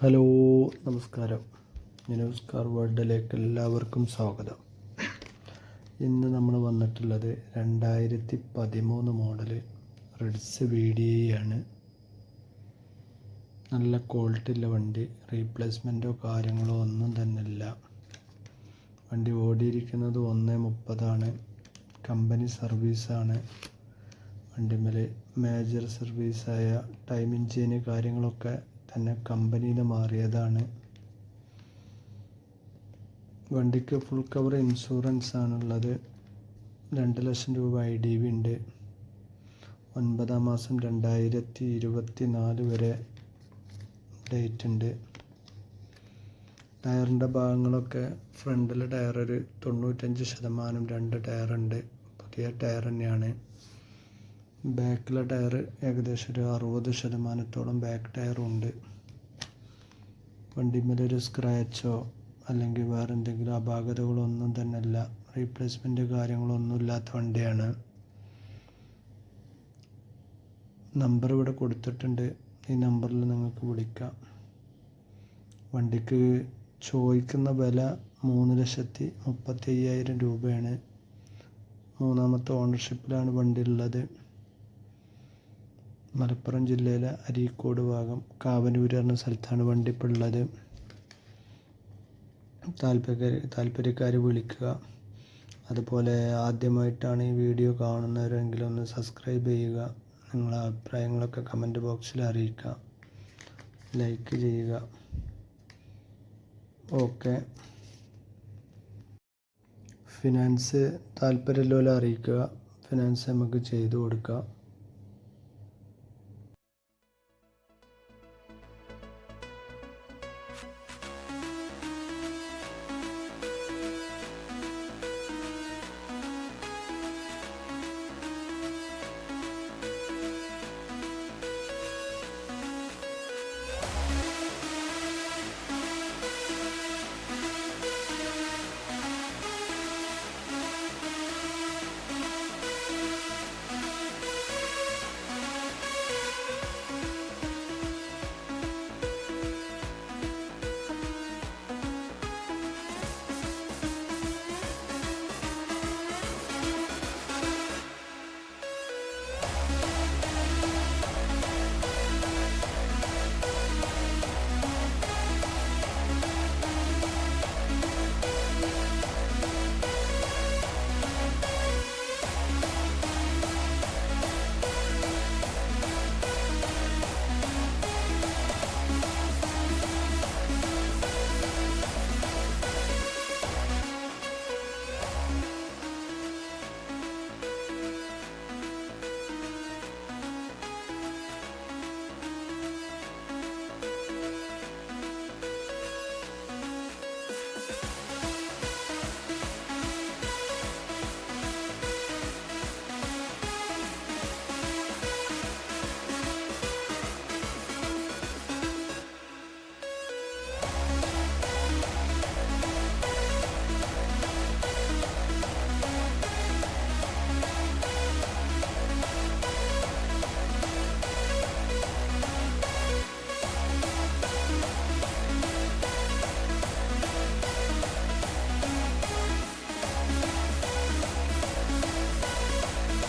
Hello, നമസ്കാരം. News car വേൾഡിലേക്ക് എല്ലാവർക്കും സ്വാഗതം. ഇന്ന് നമ്മൾ വന്നിട്ടുള്ളത് 2013 മോഡൽ റെഡ്സ് VDI ആണ്. നല്ല ക്വാളിറ്റി ഉള്ള വണ്ടി, റീപ്ലേസ്മെൻറ്റോ കാര്യങ്ങളോ ഒന്നും തന്നെ ഇല്ല. വണ്ടി ഓടിയിരിക്കുന്നത് 1:30 കമ്പനി സർവീസാണ്. വണ്ടിമേൽ മേജർ സർവീസായ ടൈം എഞ്ചിന് കാര്യങ്ങളൊക്കെ തന്നെ കമ്പനിയിൽ നിന്ന് മാറിയതാണ്. വണ്ടിക്ക് ഫുൾ കവർ ഇൻഷുറൻസ് ആണുള്ളത്. 2 ലക്ഷം രൂപ IDV ഉണ്ട്. 9 മാസം 2024 വരെ ഡേറ്റ് ഉണ്ട്. ടയറിൻ്റെ ഭാഗങ്ങളൊക്കെ ഫ്രണ്ടിലെ ടയർ ഒരു 95%, 2 ടയറുണ്ട്, പുതിയ ടയർ തന്നെയാണ്. ബാക്കിലെ ടയർ ഏകദേശം ഒരു 60% ബാക്ക് ടയറും ഉണ്ട്. വണ്ടിമേലൊരു സ്ക്രാച്ചോ അല്ലെങ്കിൽ വേറെ എന്തെങ്കിലും അപാകതകളൊന്നും തന്നെ ഇല്ല. റീപ്ലേസ്മെൻറ്റ് കാര്യങ്ങളൊന്നും ഇല്ലാത്ത വണ്ടിയാണ്. നമ്പർ ഇവിടെ കൊടുത്തിട്ടുണ്ട്. ഈ നമ്പറിൽ നിങ്ങൾക്ക് വിളിക്കാം. വണ്ടിക്ക് ചോദിക്കുന്ന വില 3,35,000 രൂപയാണ്. 3ാമത്തെ ഓണർഷിപ്പിലാണ് വണ്ടി ഉള്ളത്. മലപ്പുറം ജില്ലയിലെ അരീക്കോട് ഭാഗം കാവനൂര് എന്ന സ്ഥലത്താണ് വണ്ടി ഇപ്പോൾ ഉള്ളത്. താല്പര്യക്കാർ വിളിക്കുക. അതുപോലെ ആദ്യമായിട്ടാണ് ഈ വീഡിയോ കാണുന്നവരെങ്കിലും ഒന്ന് സബ്സ്ക്രൈബ് ചെയ്യുക. നിങ്ങളുടെ അഭിപ്രായങ്ങളൊക്കെ കമൻറ്റ് ബോക്സിൽ അറിയിക്കുക. ലൈക്ക് ചെയ്യുക. ഓക്കെ. ഫിനാൻസ് താല്പര്യമുള്ളവരെ അറിയിക്കുക. ഫിനാൻസ് നമുക്ക് ചെയ്തു കൊടുക്കാം.